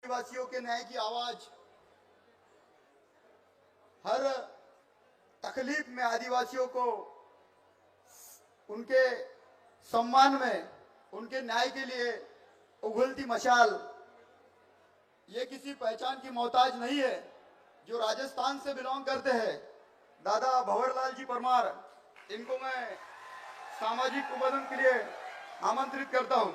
आदिवासियों के न्याय की आवाज हर तकलीफ में आदिवासियों को उनके सम्मान में, उनके न्याय के लिए उगलती मशाल, ये किसी पहचान की मोहताज नहीं है। जो राजस्थान से बिलोंग करते हैं, दादा भंवरलाल जी परमार, इनको मैं सामाजिक उद्बोधन के लिए आमंत्रित करता हूं।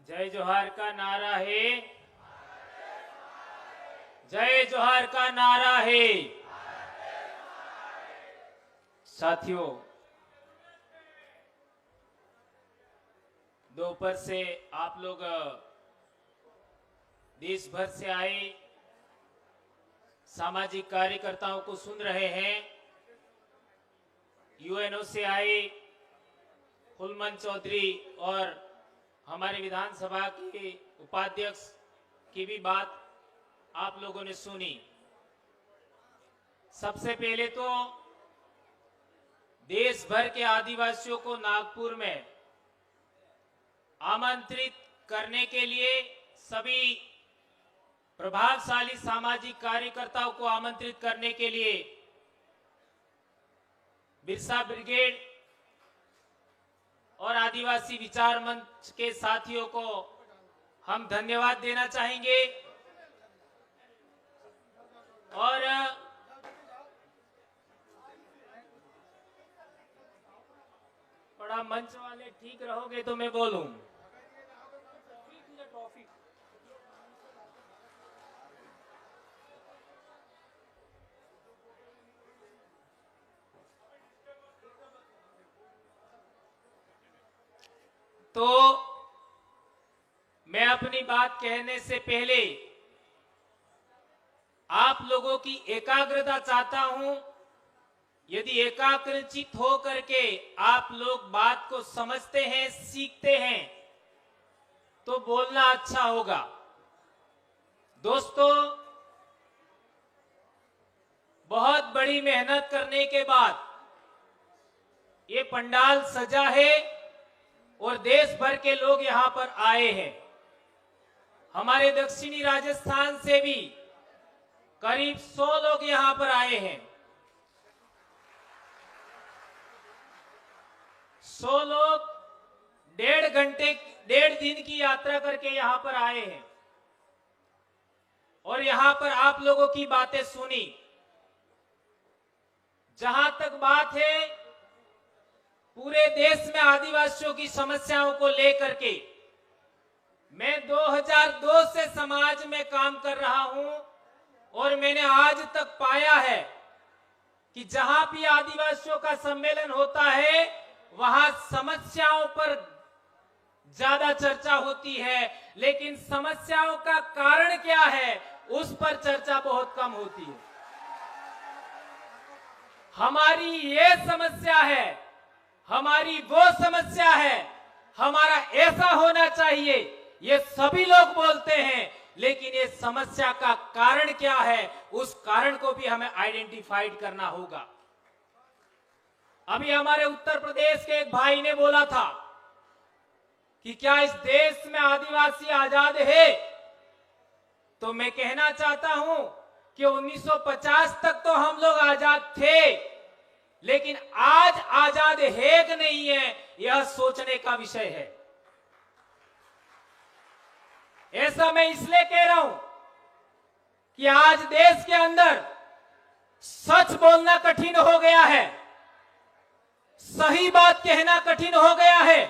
जय जोहार का नारा है, जय जोहार का नारा है। साथियों, दोपहर से आप लोग देश भर से आए सामाजिक कार्यकर्ताओं को सुन रहे हैं। यूएनओ से आए फुलमन चौधरी और हमारे विधानसभा के उपाध्यक्ष की भी बात आप लोगों ने सुनी। सबसे पहले तो देश भर के आदिवासियों को नागपुर में आमंत्रित करने के लिए सभी प्रभावशाली सामाजिक कार्यकर्ताओं को आमंत्रित करने के लिए बिरसा ब्रिगेड और आदिवासी विचार मंच के साथियों को हम धन्यवाद देना चाहेंगे। और थोड़ा मंच वाले ठीक रहोगे तो मैं बोलूं। तो मैं अपनी बात कहने से पहले आप लोगों की एकाग्रता चाहता हूं। यदि एकाग्रचित हो करके आप लोग बात को समझते हैं, सीखते हैं, तो बोलना अच्छा होगा। दोस्तों, बहुत बड़ी मेहनत करने के बाद ये पंडाल सजा है और देश भर के लोग यहां पर आए हैं। हमारे दक्षिणी राजस्थान से भी करीब 100 लोग यहां पर आए हैं। 100 लोग 1.5 दिन की यात्रा करके यहां पर आए हैं और यहां पर आप लोगों की बातें सुनी। जहां तक बात है पूरे देश में आदिवासियों की समस्याओं को लेकर के, मैं 2002 से समाज में काम कर रहा हूं और मैंने आज तक पाया है कि जहां भी आदिवासियों का सम्मेलन होता है वहां समस्याओं पर ज्यादा चर्चा होती है, लेकिन समस्याओं का कारण क्या है उस पर चर्चा बहुत कम होती है। हमारी ये समस्या है, हमारी वो समस्या है, हमारा ऐसा होना चाहिए, ये सभी लोग बोलते हैं, लेकिन ये समस्या का कारण क्या है उस कारण को भी हमें आइडेंटिफाइड करना होगा। अभी हमारे उत्तर प्रदेश के एक भाई ने बोला था कि क्या इस देश में आदिवासी आजाद है? तो मैं कहना चाहता हूं कि 1950 तक तो हम लोग आजाद थे, लेकिन आज आजाद है कि नहीं है यह सोचने का विषय है। ऐसा मैं इसलिए कह रहा हूं कि आज देश के अंदर सच बोलना कठिन हो गया है, सही बात कहना कठिन हो गया है,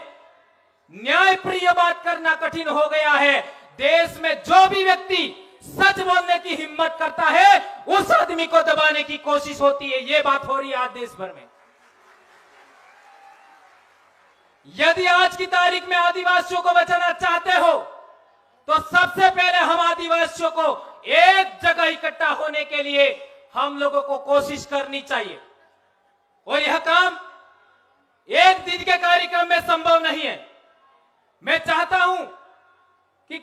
न्यायप्रिय बात करना कठिन हो गया है। देश में जो भी व्यक्ति सच बोलने की हिम्मत करता है उस आदमी को दबाने की कोशिश होती है। ये बात हो रही है आज देश भर में। यदि आज की तारीख में आदिवासियों को बचाना चाहते हो तो सबसे पहले हम आदिवासियों को एक जगह इकट्ठा होने के लिए हम लोगों को कोशिश करनी चाहिए। और यह काम एक दिन के कार्यक्रम में संभव नहीं है। मैं चाहता हूं कि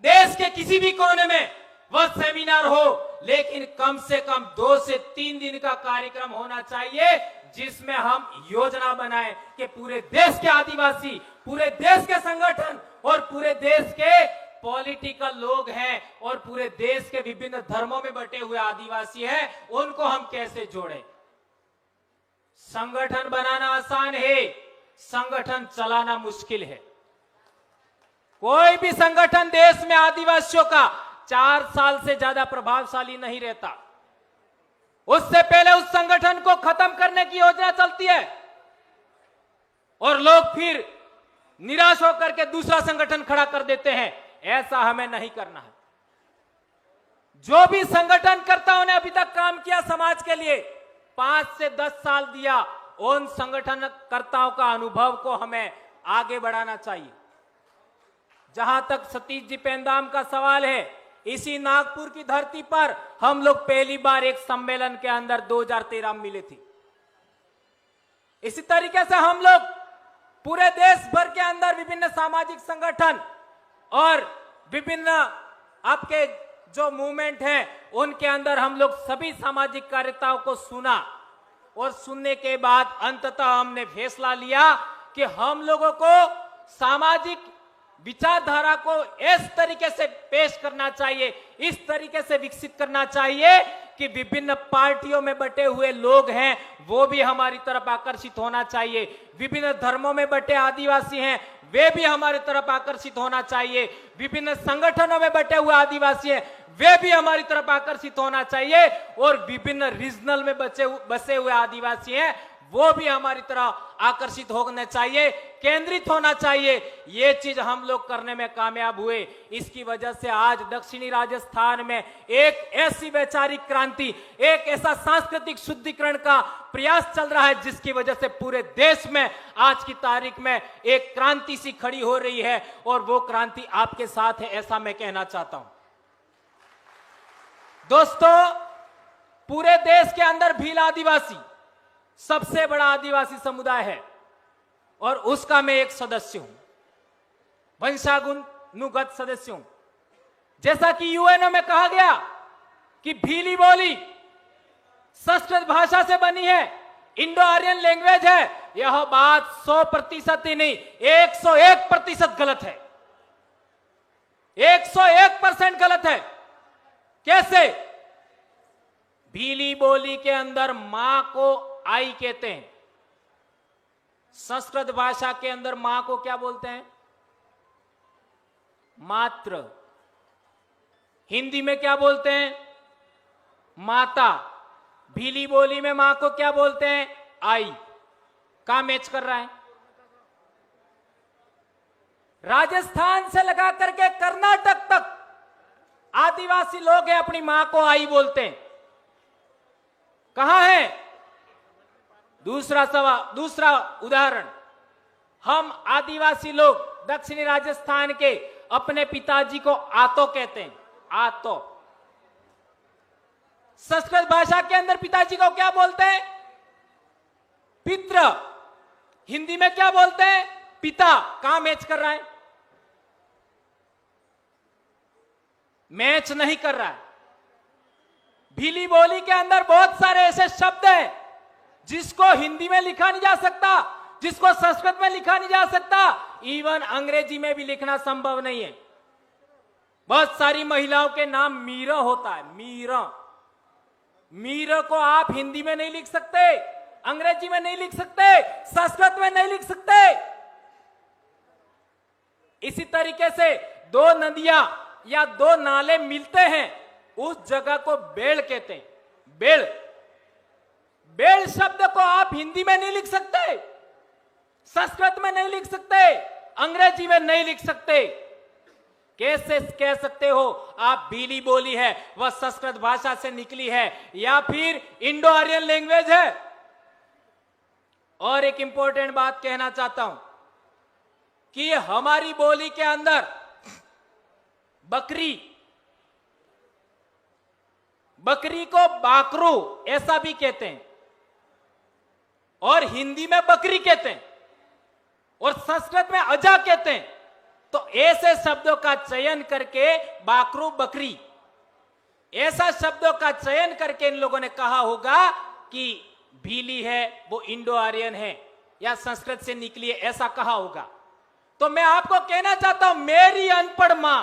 देश के किसी भी कोने में वह सेमिनार हो, लेकिन कम से कम 2 से 3 दिन का कार्यक्रम होना चाहिए, जिसमें हम योजना बनाएं कि पूरे देश के आदिवासी, पूरे देश के संगठन और पूरे देश के पॉलिटिकल लोग हैं और पूरे देश के विभिन्न धर्मों में बटे हुए आदिवासी हैं, उनको हम कैसे जोड़ें। संगठन बनाना आसान है, संगठन चलाना मुश्किल है। कोई भी संगठन देश में आदिवासियों का 4 साल से ज्यादा प्रभावशाली नहीं रहता। उससे पहले उस संगठन को खत्म करने की योजना चलती है और लोग फिर निराश होकर के दूसरा संगठन खड़ा कर देते हैं। ऐसा हमें नहीं करना है। जो भी संगठनकर्ताओं ने अभी तक काम किया समाज के लिए, 5 से 10 साल दिया, उन संगठनकर्ताओं का अनुभव को हमें आगे बढ़ाना चाहिए। जहां तक सतीश जी पेंदाम का सवाल है, इसी नागपुर की धरती पर हम लोग पहली बार एक सम्मेलन के अंदर 2013 में मिले थे। इसी तरीके से हम लोग पूरे देश भर के अंदर विभिन्न सामाजिक संगठन और विभिन्न आपके जो मूवमेंट है, उनके अंदर हम लोग सभी सामाजिक कार्यकर्ताओं को सुना और सुनने के बाद अंततः हमने फैसला लिया कि हम लोगों को सामाजिक विचारधारा को इस तरीके से पेश करना चाहिए, इस तरीके से विकसित करना चाहिए कि विभिन्न पार्टियों में बटे हुए लोग हैं वो भी हमारी तरफ आकर्षित होना चाहिए, विभिन्न धर्मों में बटे आदिवासी हैं वे भी हमारी तरफ आकर्षित होना चाहिए, विभिन्न संगठनों में बटे हुए आदिवासी हैं वे भी हमारी तरफ आकर्षित होना चाहिए, और विभिन्न रीजनल में बसे हुए आदिवासी हैं वो भी हमारी तरह आकर्षित होना चाहिए, केंद्रित होना चाहिए। ये चीज हम लोग करने में कामयाब हुए। इसकी वजह से आज दक्षिणी राजस्थान में एक ऐसी वैचारिक क्रांति, एक ऐसा सांस्कृतिक शुद्धिकरण का प्रयास चल रहा है, जिसकी वजह से पूरे देश में आज की तारीख में एक क्रांति सी खड़ी हो रही है, और वो क्रांति आपके साथ है, ऐसा मैं कहना चाहता हूं। दोस्तों, पूरे देश के अंदर भील आदिवासी सबसे बड़ा आदिवासी समुदाय है और उसका मैं एक सदस्य हूं, वंशानुगत सदस्य हूं। जैसा कि यूएनओ में कहा गया कि भीली बोली संस्कृत भाषा से बनी है, इंडो आर्यन लैंग्वेज है, यह बात 100% ही नहीं 101% गलत है, 101% गलत है। कैसे? भीली बोली के अंदर मां को आई कहते हैं, संस्कृत भाषा के अंदर मां को क्या बोलते हैं? मात्र। हिंदी में क्या बोलते हैं? माता। भीली बोली में मां को क्या बोलते हैं? आई। कहां मैच कर रहा है? राजस्थान से लगा करके कर्नाटक तक आदिवासी लोग हैं अपनी मां को आई बोलते हैं। कहां है? दूसरा उदाहरण, हम आदिवासी लोग दक्षिणी राजस्थान के अपने पिताजी को आतो कहते हैं, आतो। संस्कृत भाषा के अंदर पिताजी को क्या बोलते हैं? पित्र। हिंदी में क्या बोलते हैं? पिता। कहां मैच कर रहा है? मैच नहीं कर रहा है। भीली बोली के अंदर बहुत सारे ऐसे शब्द हैं जिसको हिंदी में लिखा नहीं जा सकता, जिसको संस्कृत में लिखा नहीं जा सकता, इवन अंग्रेजी में भी लिखना संभव नहीं है। बहुत सारी महिलाओं के नाम मीरा होता है, मीरा। मीरा को आप हिंदी में नहीं लिख सकते, अंग्रेजी में नहीं लिख सकते, संस्कृत में नहीं लिख सकते। इसी तरीके से 2 नदियां या 2 नाले मिलते हैं, उस जगह को बेड़ कहते हैं, बेड़। बेड़ शब्द को आप हिंदी में नहीं लिख सकते, संस्कृत में नहीं लिख सकते, अंग्रेजी में नहीं लिख सकते। कैसे कह सकते हो आप भीली बोली है, वह संस्कृत भाषा से निकली है या फिर इंडो आर्यन लैंग्वेज है? और एक इंपॉर्टेंट बात कहना चाहता हूं कि हमारी बोली के अंदर बकरी को बाकरू ऐसा भी कहते हैं, और हिंदी में बकरी कहते हैं, और संस्कृत में अजा कहते हैं। तो ऐसे शब्दों का चयन करके बाकरू बकरी ऐसा शब्दों का चयन करके इन लोगों ने कहा होगा कि भीली है वो इंडो आर्यन है या संस्कृत से निकली है, ऐसा कहा होगा। तो मैं आपको कहना चाहता हूं, मेरी अनपढ़ मां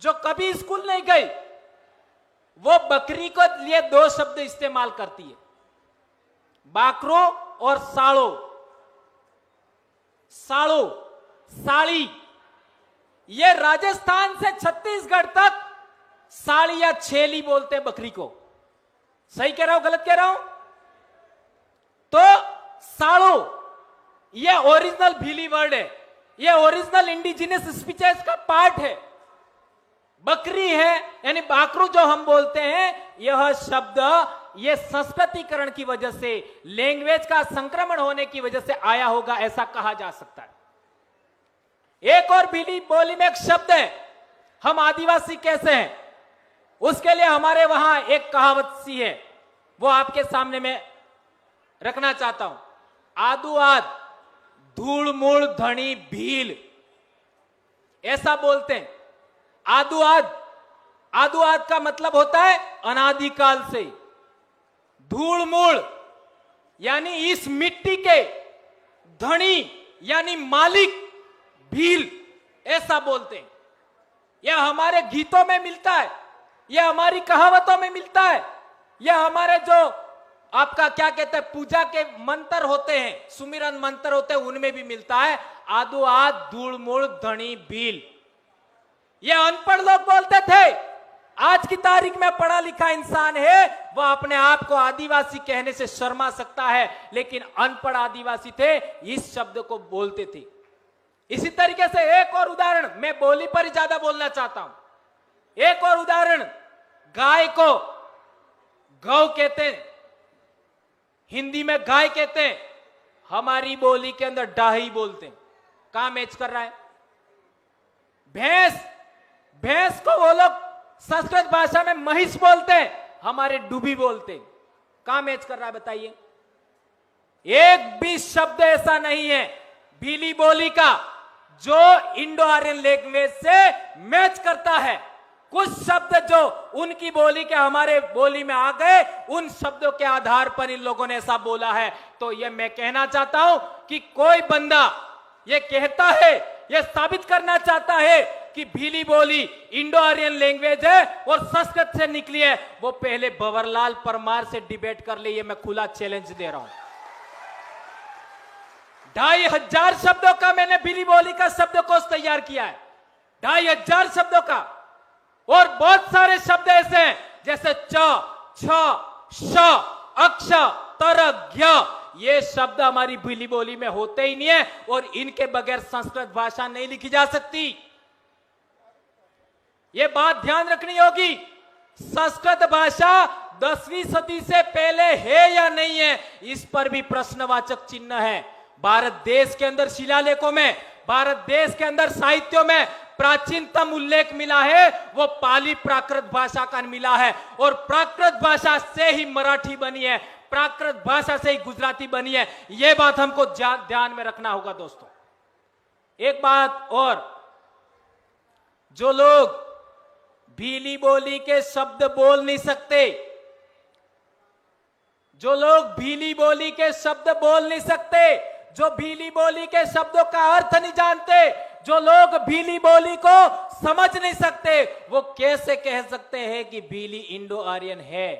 जो कभी स्कूल नहीं गई, वो बकरी को लिए दो शब्द इस्तेमाल करती है, बाकरो और साड़ो। साड़ो, साड़ी, ये राजस्थान से छत्तीसगढ़ तक साड़ी या छेली बोलते हैं बकरी को। सही कह रहा हूं, गलत कह रहा हूं? तो साड़ो ये ओरिजिनल भीली वर्ड है, ये ओरिजिनल इंडिजिनस स्पीचेस का पार्ट है। बकरी है यानी बाकरू जो हम बोलते हैं, यह शब्द ये संस्कृतिकरण की वजह से, लैंग्वेज का संक्रमण होने की वजह से आया होगा, ऐसा कहा जा सकता है। एक और भीली बोली में एक शब्द है, हम आदिवासी कैसे हैं, उसके लिए हमारे वहां एक कहावत सी है, वो आपके सामने में रखना चाहता हूं। आदू आद धूल मूल धनी भील, ऐसा बोलते हैं। आदू आद का मतलब होता है अनादिकाल से। धूल मूल यानी इस मिट्टी के धनी यानी मालिक, भील ऐसा बोलते हैं। यह हमारे गीतों में मिलता है, यह हमारी कहावतों में मिलता है, यह हमारे जो आपका क्या कहते हैं पूजा के मंत्र होते हैं, सुमिरन मंत्र होते हैं, उनमें भी मिलता है। आदू आद धूल मूल धनी भील, ये अनपढ़ लोग बोलते थे। आज की तारीख में पढ़ा लिखा इंसान है, वह अपने आप को आदिवासी कहने से शर्मा सकता है, लेकिन अनपढ़ आदिवासी थे, इस शब्द को बोलते थे। इसी तरीके से एक और उदाहरण, मैं बोली पर ही ज्यादा बोलना चाहता हूं। एक और उदाहरण, गाय को गौ कहते हैं, हिंदी में गाय कहते हैं, हमारी बोली के अंदर डाही बोलते हैं। कहां मैच कर रहा है? भैंस को वो लोग संस्कृत भाषा में महिष बोलते हैं, हमारे डूबी बोलते हैं। कहां मैच कर रहा है बताइए? एक भी शब्द ऐसा नहीं है भीली बोली का जो इंडो आर्यन लैंग्वेज से मैच करता है। कुछ शब्द जो उनकी बोली के हमारे बोली में आ गए, उन शब्दों के आधार पर इन लोगों ने ऐसा बोला है। तो ये मैं कहना चाहता हूं कि कोई बंदा ये कहता है, ये साबित करना चाहता है कि भीली बोली इंडो आर्यन लैंग्वेज है और संस्कृत से निकली है, वो पहले भंवरलाल परमार से डिबेट कर ले। ये मैं खुला चैलेंज दे रहा हूं। 2500 शब्दों का मैंने भीली बोली का शब्दकोश तैयार किया है, 2500 शब्दों का। और बहुत सारे शब्द ऐसे हैं जैसे च, छ, श, अक्ष, तर, ज्ञ, ये शब्द हमारी भीली बोली में होते ही नहीं है और इनके बगैर संस्कृत भाषा नहीं लिखी जा सकती। ये बात ध्यान रखनी होगी। संस्कृत भाषा 10वीं सदी से पहले है या नहीं है, इस पर भी प्रश्नवाचक चिन्ह है। भारत देश के अंदर शिलालेखों में, भारत देश के अंदर साहित्यों में प्राचीनतम उल्लेख मिला है, वो पाली प्राकृत भाषा का मिला है। और प्राकृत भाषा से ही मराठी बनी है, प्राकृत भाषा से ही गुजराती बनी है। यह बात हमको ध्यान में रखना होगा दोस्तों। एक बात और, जो लोग भीली बोली के शब्द बोल नहीं सकते, जो लोग भीली बोली के शब्द बोल नहीं सकते, जो भीली बोली के शब्दों का अर्थ नहीं जानते, जो लोग भीली बोली को समझ नहीं सकते, वो कैसे कह सकते हैं कि भीली इंडो आर्यन है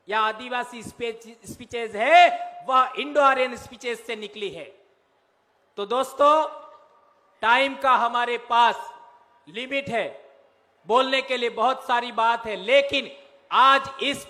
या आदिवासी स्पीचेज है, वह इंडो आर्यन स्पीचेज से निकली है। तो दोस्तों, टाइम का हमारे पास लिमिट है, बोलने के लिए बहुत सारी बात है, लेकिन आज इस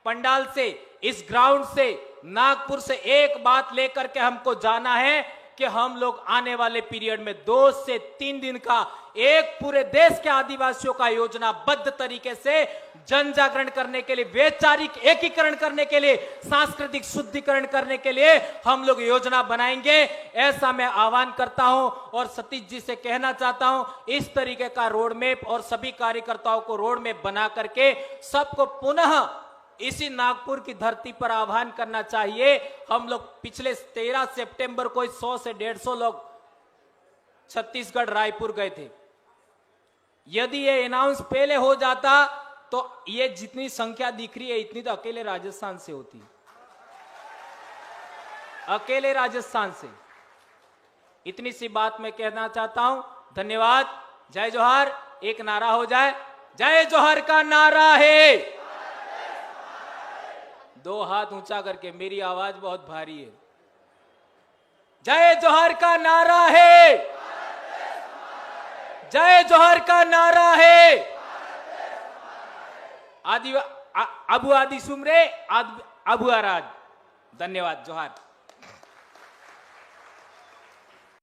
पंडाल से, इस ग्राउंड से, नागपुर से एक बात लेकर के हमको जाना है कि हम लोग आने वाले पीरियड में 2 से 3 दिन का एक पूरे देश के आदिवासियों का योजनाबद्ध तरीके से जन जागरण करने के लिए, वैचारिक एकीकरण करने के लिए, सांस्कृतिक शुद्धिकरण करने के लिए हम लोग योजना बनाएंगे। ऐसा मैं आह्वान करता हूं और सतीश जी से कहना चाहता हूं, इस तरीके का रोड मैप और सभी कार्यकर्ताओं को रोड मैप बना करके सबको पुनः इसी नागपुर की धरती पर आह्वान करना चाहिए। हम लोग पिछले 13 सितंबर को 100 से 150 लोग छत्तीसगढ़ रायपुर गए थे। यदि ये अनाउंस पहले हो जाता तो ये जितनी संख्या दिख रही है इतनी तो अकेले राजस्थान से होती, अकेले राजस्थान से। इतनी सी बात मैं कहना चाहता हूं। धन्यवाद। जय जोहार। एक नारा हो जाए, जय जोहर का नारा है। दो हाथ ऊंचा करके, मेरी आवाज बहुत भारी है। जय जोहर का नारा है, जय जोहर का नारा है। आदि अबू आदि सुमरे अबू आराज। धन्यवाद। जोहार।